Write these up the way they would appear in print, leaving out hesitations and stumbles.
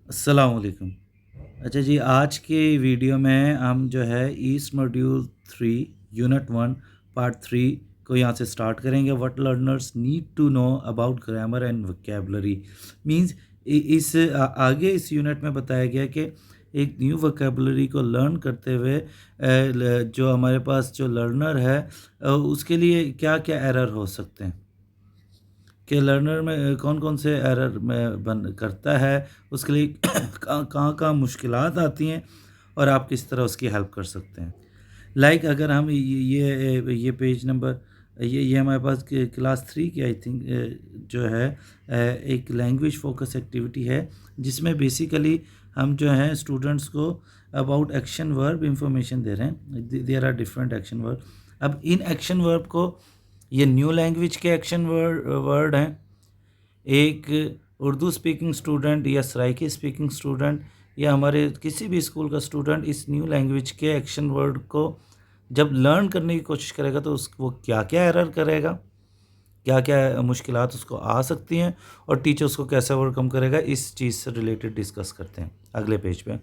अस्सलाम वालेकुम। अच्छा जी, आज के वीडियो में हम जो है ईस्ट मॉड्यूल 3 यूनिट 1 पार्ट 3 को यहाँ से स्टार्ट करेंगे। What learners need to know about grammar and vocabulary means आगे इस यूनिट में बताया गया कि एक न्यू वोकैबुलरी को लर्न करते हुए जो हमारे पास जो लर्नर है उसके लिए क्या क्या एरर हो सकते हैं कि लर्नर में कौन कौन से एरर में बन करता है, उसके लिए कहाँ मुश्किलात आती हैं और आप किस तरह उसकी हेल्प कर सकते हैं। अगर हम ये पेज नंबर ये हमारे पास क्लास 3 की आई थिंक जो है एक लैंग्वेज फोकस एक्टिविटी है, जिसमें बेसिकली हम जो है स्टूडेंट्स को अबाउट एक्शन वर्ब इंफॉर्मेशन दे रहे हैं। There are different action verb. अब इन एक्शन वर्ब को ये न्यू लैंग्वेज के एक्शन वर्ड हैं। एक उर्दू स्पीकिंग स्टूडेंट या सराइकी स्पीकिंग स्टूडेंट या हमारे किसी भी स्कूल का स्टूडेंट इस न्यू लैंग्वेज के एक्शन वर्ड को जब लर्न करने की कोशिश करेगा तो वो क्या क्या एरर करेगा, क्या क्या मुश्किलात उसको आ सकती हैं और टीचर उसको कैसे ओवरकम करेगा, इस चीज़ से रिलेटेड डिस्कस करते हैं अगले पेज पे।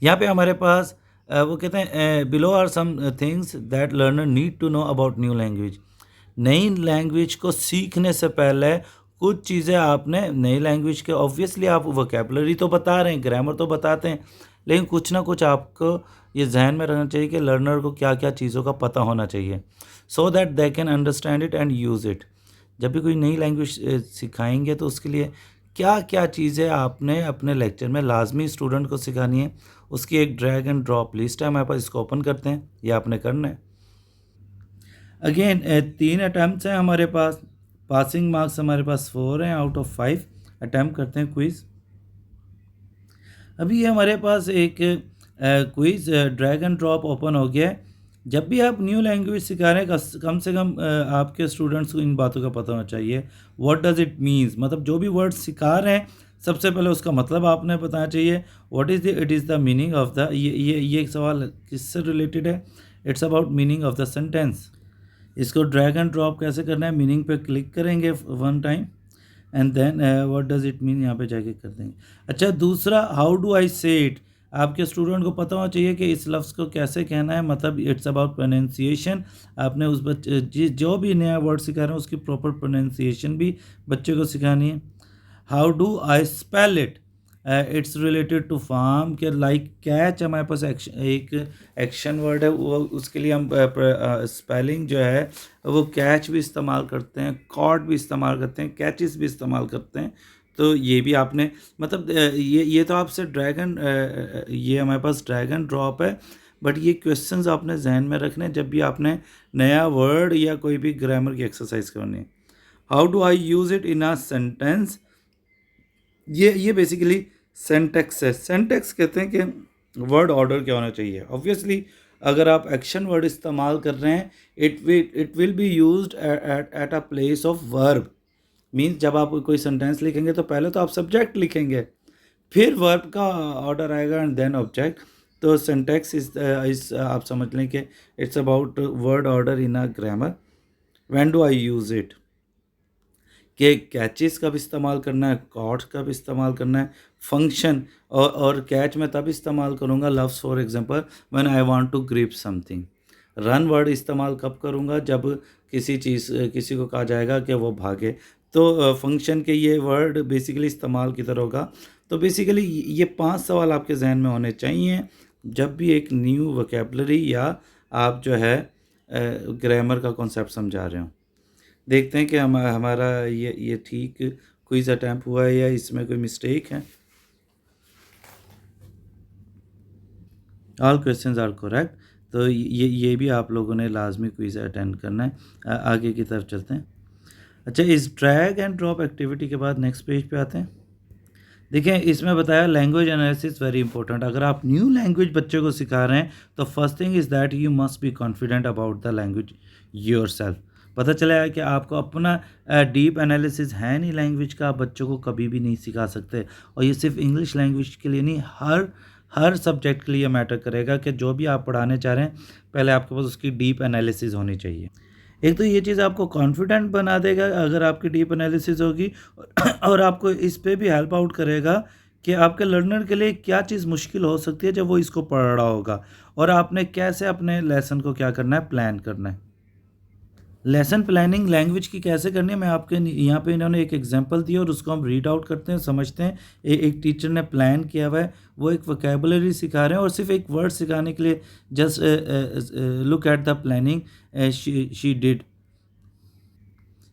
यहाँ पे हमारे पास वो कहते हैं below are some things that learner need to know about new language. नई लैंग्वेज को सीखने से पहले कुछ चीज़ें आपने नई लैंग्वेज के ऑब्वियसली आप वोकैबुलरी तो बता रहे हैं, ग्रामर तो बताते हैं, लेकिन कुछ ना कुछ आपको ये जहन में रखना चाहिए कि लर्नर को क्या क्या चीज़ों का पता होना चाहिए so that they can understand it and use it. जब भी कोई नई लैंग्वेज सिखाएंगे तो उसके लिए क्या क्या चीज़ें आपने अपने लेक्चर में लाजमी स्टूडेंट को सिखानी है, उसकी एक ड्रैग एंड ड्रॉप लिस्ट है हमारे पास। इसको ओपन करते हैं, ये आपने करना है। अगेन 3 अटैम्प्ट्स हैं हमारे पास। पासिंग मार्क्स हमारे पास 4 हैं आउट ऑफ 5। अटैम्प्ट करते हैं क्विज़। अभी ये हमारे पास एक quiz drag and drop open हो गया है। जब भी आप न्यू लैंग्वेज सिखा रहे हैं कम से कम आपके स्टूडेंट्स को इन बातों का पता होना चाहिए। व्हाट डज़ इट मीन्स, मतलब जो भी वर्ड सिखा रहे हैं सबसे पहले उसका मतलब आपने बताना चाहिए। What is it is the meaning of the, ये एक सवाल किससे रिलेटेड है? It's about meaning of the sentence. इसको ड्रैग एंड ड्रॉप कैसे करना है? मीनिंग पे क्लिक करेंगे one time and then what does it mean यहाँ पे जाके कर देंगे। अच्छा, दूसरा हाउ डू आई से इट, आपके स्टूडेंट को पता होना चाहिए कि इस लफ्ज़ को कैसे कहना है, मतलब इट्स अबाउट प्रोनाउंसिएशन। आपने उस बच्चे जो भी नया वर्ड सिखा रहे हैं उसकी प्रॉपर प्रोनाउंसिएशन भी बच्चे को सिखानी है। How do I spell it, it's related to form के लाइक कैच हमारे पास एक एक्शन वर्ड है, वो उसके लिए हम स्पेलिंग जो है वो कैच भी इस्तेमाल करते हैं, कॉट भी इस्तेमाल करते हैं, कैचेस भी इस्तेमाल करते हैं। तो ये भी आपने मतलब ये तो आपसे ड्रैगन ये हमारे पास ड्रैगन ड्रॉप है, बट ये क्वेश्चंस आपने जहन में रखने जब भी आपने नया वर्ड या कोई भी ग्रामर की एक्सरसाइज करनी है। How do I use it in a sentence, ये बेसिकली सेंटेक्स है। सेंटेक्स कहते हैं कि वर्ड ऑर्डर क्या होना चाहिए। ऑब्वियसली अगर आप एक्शन वर्ड इस्तेमाल कर रहे हैं it will be used at a place of verb. Means जब आप कोई सेंटेंस लिखेंगे तो पहले तो आप सब्जेक्ट लिखेंगे, फिर वर्ब का ऑर्डर आएगा एंड देन ऑब्जेक्ट। तो सिंटैक्स इस आप समझ लें कि it's about word order in a grammar. When do I use it, कि कैचेस कब इस्तेमाल करना है, कॉर्ड्स कब इस्तेमाल करना है, फंक्शन और कैच में तब इस्तेमाल करूँगा लफ्स for example when I want to grip something. रन वर्ड इस्तेमाल कब करूँगा, जब किसी चीज़ किसी को कहा जाएगा कि वो भागे। तो फंक्शन के ये वर्ड बेसिकली इस्तेमाल किधर होगा। तो बेसिकली ये 5 सवाल आपके जहन में होने चाहिए जब भी एक न्यू वोकैबुलरी या आप जो है ग्रामर का कॉन्सेप्ट समझा रहे हो। देखते हैं कि हमारा ये ठीक क्विज़ अटैम्प्ट हुआ है या इसमें कोई मिस्टेक है। All questions are correct. तो ये भी आप लोगों ने लाजमी क्विज़ अटेंड करना है। आगे की तरफ चलते हैं। अच्छा, इस ड्रैग एंड ड्रॉप एक्टिविटी के बाद नेक्स्ट पेज पे आते हैं। देखिए इसमें बताया लैंग्वेज एनालिसिस वेरी इंपॉर्टेंट। अगर आप न्यू लैंग्वेज बच्चे को सिखा रहे हैं तो first thing is that you must be confident about the language yourself. पता चला है कि आपको अपना डीप एनालिसिस है नहीं लैंग्वेज का, आप बच्चों को कभी भी नहीं सिखा सकते। और ये सिर्फ इंग्लिश लैंग्वेज के लिए नहीं, हर सब्जेक्ट के लिए मैटर करेगा कि जो भी आप पढ़ाने चाह रहे हैं पहले आपके पास उसकी डीप एनालिसिस होनी चाहिए। एक तो ये चीज़ आपको कॉन्फिडेंट बना देगा अगर आपकी डीप एनालिसिस होगी और आपको इस पे भी हेल्प आउट करेगा कि आपके लर्नर के लिए क्या चीज़ मुश्किल हो सकती है जब वो इसको पढ़ रहा होगा, और आपने कैसे अपने लेसन को क्या करना है, प्लान करना है। लेसन प्लानिंग लैंग्वेज की कैसे करनी है, मैं आपके यहाँ पे इन्होंने एक एग्जांपल दिया और उसको हम रीड आउट करते हैं, समझते हैं। एक टीचर ने प्लान किया हुआ है, वो एक वोकेबुलरी सिखा रहे हैं और सिर्फ एक वर्ड सिखाने के लिए just look at the planning she did.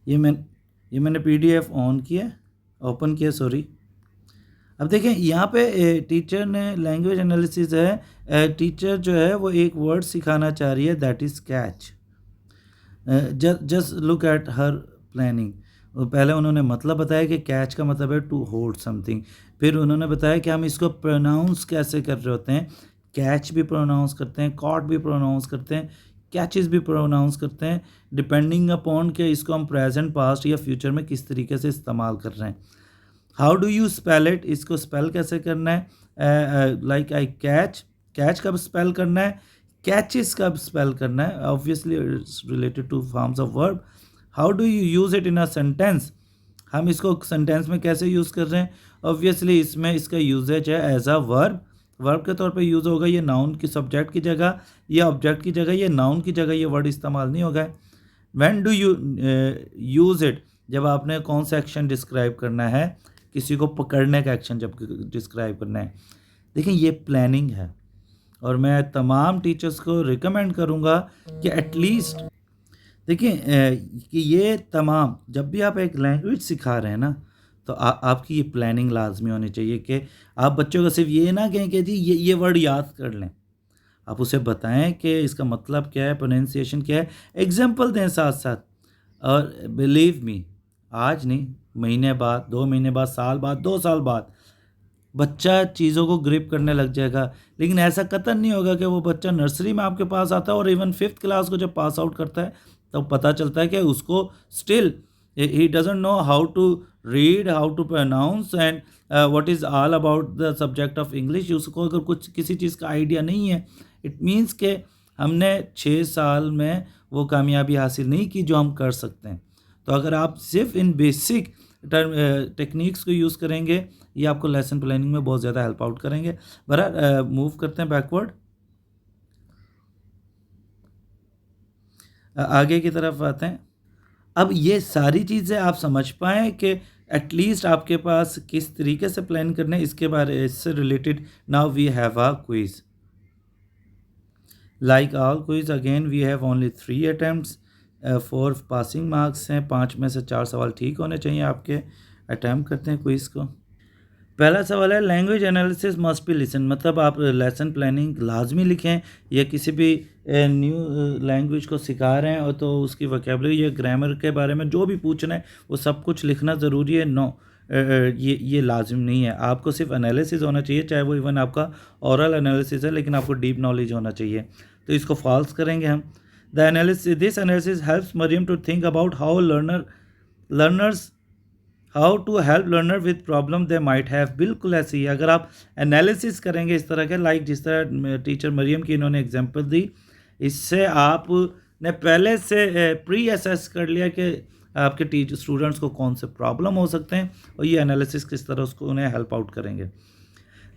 ये मैंने पीडीएफ ऑन किया, ओपन किया, सॉरी। अब देखें यहाँ पे टीचर ने लैंग्वेज एनालिसिस है, टीचर जो है वो एक वर्ड सिखाना चाह रही है, that is catch. Just look at her planning. पहले उन्होंने मतलब बताया कि कैच का मतलब है टू होल्ड समथिंग। फिर उन्होंने बताया कि हम इसको प्रोनाउंस कैसे कर रहे होते हैं, कैच भी प्रोनाउंस करते हैं, कॉट भी प्रोनाउंस करते हैं, कैचेस भी प्रोनाउंस करते हैं, डिपेंडिंग अपॉन कि इसको हम प्रेजेंट, पास्ट या फ्यूचर में किस तरीके से इस्तेमाल कर रहे हैं। How do you spell it, इसको स्पेल कैसे करना है, लाइक आई कैच, कैच कब स्पेल करना है, कैचेस कब स्पेल करना है, obviously it's related two forms of verb. How do you use it in a sentence, हम इसको सेंटेंस में कैसे यूज़ कर रहे हैं, ऑब्वियसली इसमें इसका यूजेज है एज अ वर्ब, वर्ब के तौर पे यूज़ होगा, ये नाउन की सब्जेक्ट की जगह, ये ऑब्जेक्ट की जगह, ये नाउन की जगह ये वर्ड इस्तेमाल नहीं होगा। When do you use it, जब आपने कौन सा एक्शन डिस्क्राइब करना है, किसी को पकड़ने का एक्शन जब डिस्क्राइब करना है। देखिए ये प्लानिंग है, और मैं तमाम टीचर्स को रिकमेंड करूँगा कि एटलीस्ट देखिए कि ये तमाम, जब भी आप एक लैंग्वेज सिखा रहे हैं ना, तो आपकी ये प्लानिंग लाजमी होनी चाहिए कि आप बच्चों को सिर्फ ये ना कहें कि जी ये वर्ड याद कर लें। आप उसे बताएं कि इसका मतलब क्या है, प्रोनाउंसिएशन क्या है, एग्जाम्पल दें साथ साथ। और बिलीव मी, आज नहीं, महीने बाद, 2 महीने बाद, साल बाद, 2 साल बाद बच्चा चीज़ों को ग्रिप करने लग जाएगा। लेकिन ऐसा कतई नहीं होगा कि वो बच्चा नर्सरी में आपके पास आता है और इवन 5th क्लास को जब पास आउट करता है तो पता चलता है कि उसको still he doesn't know how to read, how to pronounce and what is all about the subject of English. उसको अगर कुछ किसी चीज़ का आइडिया नहीं है, इट मीन्स के हमने 6 साल में वो कामयाबी हासिल नहीं की जो हम कर सकते हैं। तो अगर आप सिर्फ इन बेसिक टेक्निक्स को यूज़ करेंगे, ये आपको लेसन प्लानिंग में बहुत ज़्यादा हेल्प आउट करेंगे। बहरहाल मूव करते हैं बैकवर्ड, आगे की तरफ आते हैं। अब ये सारी चीज़ें आप समझ पाएँ कि एटलीस्ट आपके पास किस तरीके से प्लान करना है, इसके बारे इससे related now we have a quiz. Like all quiz again we have only 3 attempts, 4 passing marks हैं, 5 में से 4 सवाल ठीक होने चाहिए आपके। अटैम्प्ट करते हैं क्विज़ को। पहला सवाल है, language analysis must be listen, मतलब आप लेसन प्लानिंग लाजमी लिखें, या किसी भी न्यू लैंग्वेज को सिखा रहे हैं और तो उसकी वोकेबलरी या ग्रामर के बारे में जो भी पूछना है वो सब कुछ लिखना ज़रूरी है। नो, ये लाजिम नहीं है, आपको सिर्फ एनालिसिस होना चाहिए, चाहे वो इवन आपका ओरल एनालिसिस है, लेकिन आपको डीप नॉलेज होना चाहिए। तो इसको फॉल्स करेंगे हम। The analysis, this analysis helps Mariam to think about how learners how to help learner with problem they might have, बिल्कुल ऐसे ही अगर आप एनालिसिस करेंगे इस तरह के, लाइक जिस तरह टीचर मरियम की इन्होंने एग्जांपल दी, इससे आपने पहले से प्री असेस कर लिया कि आपके टीचर स्टूडेंट्स को कौन से प्रॉब्लम हो सकते हैं, और ये एनालिसिस किस तरह उसको उन्हें हेल्प आउट करेंगे।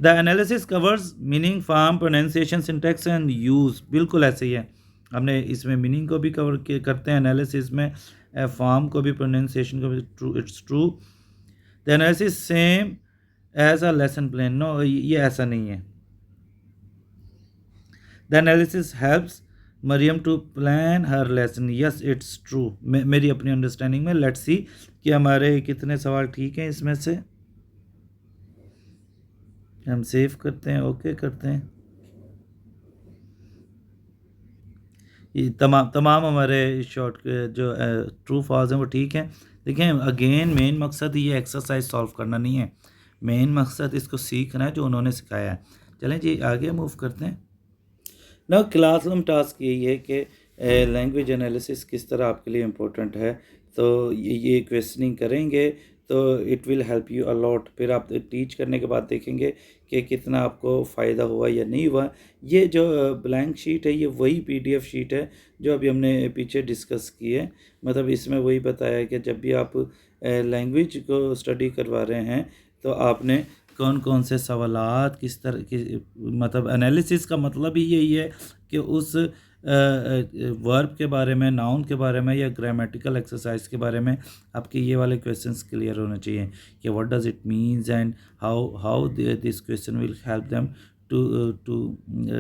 The analysis covers meaning, form, pronunciation, syntax and use, बिल्कुल ऐसे ही है। हमने इसमें मीनिंग को भी कवर करते हैं एनालिसिस में, फॉर्म को भी, प्रोनाउंसिएशन को भी। True, it's true. The analysis same as a lesson plan, no ये ऐसा नहीं है। The analysis helps Mariam to plan her lesson, yes it's true, मेरी अपनी अंडरस्टैंडिंग में। लेट्स सी कि हमारे कितने सवाल ठीक हैं इसमें से। हम सेव करते हैं, ओके करते हैं। ये तमाम हमारे शॉर्ट जो ट्रू फॉल्स हैं वो ठीक हैं। देखें अगेन मेन मकसद ये एक्सरसाइज सॉल्व करना नहीं है, मेन मकसद इसको सीखना है जो उन्होंने सिखाया है। चलें जी आगे मूव करते हैं। ना क्लासरूम टास्क यही है कि लैंग्वेज एनालिसिस किस तरह आपके लिए इम्पोर्टेंट है, तो ये क्वेश्चनिंग करेंगे तो it will help you a lot. फिर आप टीच करने के बाद देखेंगे कि कितना आपको फ़ायदा हुआ या नहीं हुआ। ये जो ब्लैंक शीट है ये वही पीडीएफ शीट है जो अभी हमने पीछे डिस्कस की है, मतलब इसमें वही बताया है कि जब भी आप लैंग्वेज को स्टडी करवा रहे हैं तो आपने कौन कौन से सवालात किस तरह की, मतलब एनालिसिस का मतलब ही यही है कि उस वर्ब के बारे में, नाउन के बारे में या ग्रामेटिकल एक्सरसाइज के बारे में आपके ये वाले क्वेश्चंस क्लियर होने चाहिए कि what does it means and how this question will help them to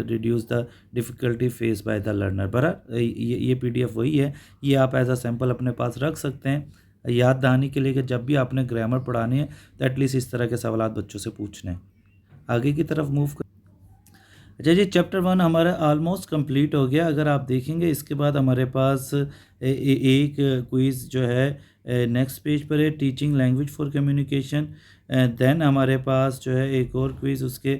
reduce the difficulty face by the learner. बराबर ये PDF वही है, ये आप एज अ सैम्पल अपने पास रख सकते हैं याद दहानी के लिए कि जब भी आपने ग्रामर पढ़ानी है तो एटलीस्ट इस तरह के सवालात बच्चों से पूछने हैं। आगे की तरफ मूव कर। अच्छा जी, चैप्टर 1 हमारा ऑलमोस्ट कंप्लीट हो गया। अगर आप देखेंगे इसके बाद हमारे पास एक क्विज़ जो है नेक्स्ट पेज पर है, teaching language for communication. Then हमारे पास जो है एक और क्विज़ उसके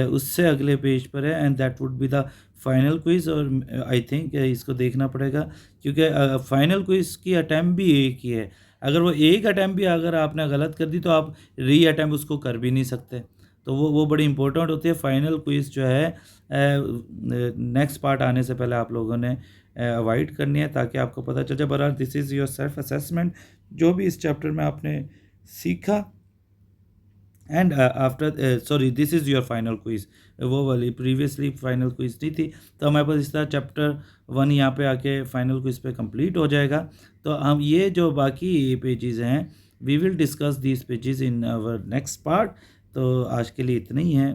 उससे अगले पेज पर है, and that would be the final quiz. और आई थिंक इसको देखना पड़ेगा क्योंकि फाइनल क्विज़ की अटैम्प्ट भी एक ही है। अगर वो एक अटैम्प्ट भी अगर आपने गलत कर दी तो आप री अटैम्प्ट उसको कर भी नहीं सकते, तो वो बड़ी इंपॉर्टेंट होती है। फाइनल क्विज़ जो है नेक्स्ट पार्ट आने से पहले आप लोगों ने अवॉइड करनी है ताकि आपको पता चल जाए। बहरहाल this is your self assessment, जो भी इस चैप्टर में आपने सीखा, and after sorry this is your final quiz. वो वाली प्रीवियसली फाइनल क्विज़ नहीं थी, तो हमारे पास इस तरह चैप्टर 1 यहाँ पे आके फाइनल क्विज़ पे कंप्लीट हो जाएगा। तो हम ये जो बाकी पेजेस हैं, we will discuss these pages in our next part. तो आज के लिए इतना ही है।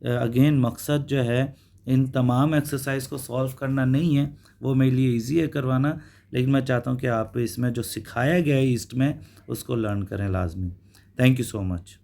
अगेन मकसद जो है इन तमाम एक्सरसाइज को सॉल्व करना नहीं है, वो मेरे लिए इजी है करवाना, लेकिन मैं चाहता हूँ कि आप इसमें जो सिखाया गया है ईस्ट में उसको लर्न करें लाजमी। Thank you so much.